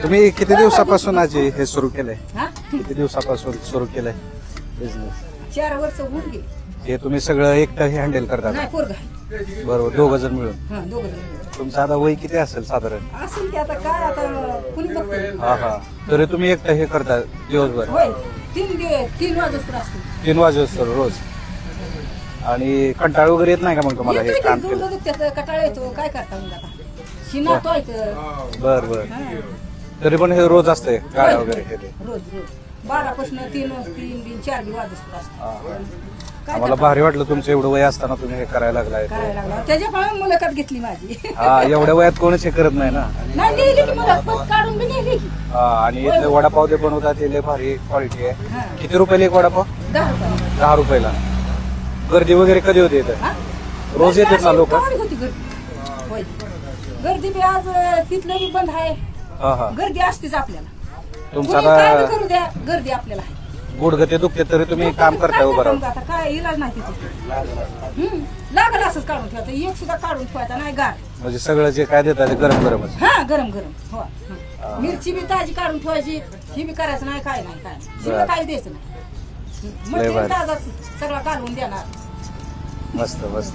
तुम्ही किती दिवसापासून आजी हे सुरू केलंय? हा किती दिवसापासून सुरू केलंय बिझनेस? 4 वर्ष होऊन गेली. हे तुम्ही सगळं एकटं हे हँडल करता का? नाही पोरगा बरोबर, 2 जण मिळून. हा 2 जण तुमचं आता वय किती असेल साधारण? असेल की आता काय आता कुणी बघतो. हा हा. तरी तुम्ही एकटं हे करता दिवसभर? होय 3 वाजता असतो. 3 वाजेस्तोवर रोज. आणि कंटाळ वगैरे येत नाही का मग तुम्हाला हे काम केलं? त्याचं कटाळ येतो काय करता मग आता शिना तो येतं. बर बर. तरी पण हे रोज असतंय गाड्या वगैरे हे ते? रोज 12 पासून 3 4 वाजता असतो. आम्हाला भारी वाटलं तुमचं एवढं वय असताना तुम्ही हे करायला लागलाय. करायला लागला त्याच्यामुळे मुलाखत घेतली माझी. हा, एवढ्या वयात कोणच हे करत नाही ना. नाही नेली की मुलाखत काढून मी नेली की. हा, आणि इथले वडापाव ते बनवतात ते लय भारी क्वालिटी आहे. किती रुपयाला एक वडापाव? 10 रुपये. 10 रुपयाला. गर्दी वगैरे कधी होते इथं? रोज येतात ना लोक? होती गर्दी. होय गर्दी बी आज तिथलं बी बंद आहे. हा हा. गर्दी असतेच आपल्याला. तुमचं कोणी काय बी आता करू द्या गर्दी आपल्याला आहे. गुडघे ते दुखते तरी तुम्ही काम करताय उभं राहून? आता काय इलाज नाही तिथे. लागल असंच काढून ठेवायचं. एक सुद्धा काढून ठेवायचा नाही गार. म्हणजे सगळं जे काय देतात ते गरम गरमच? हा गरम हो. मिरची बी ताजी काढून ठेवायची. ही बी करायचं नाही काय नाही काय शिवाय काही द्यायचं नाही. मग ताजा सगळा काढून देणार. मस्त मस्त.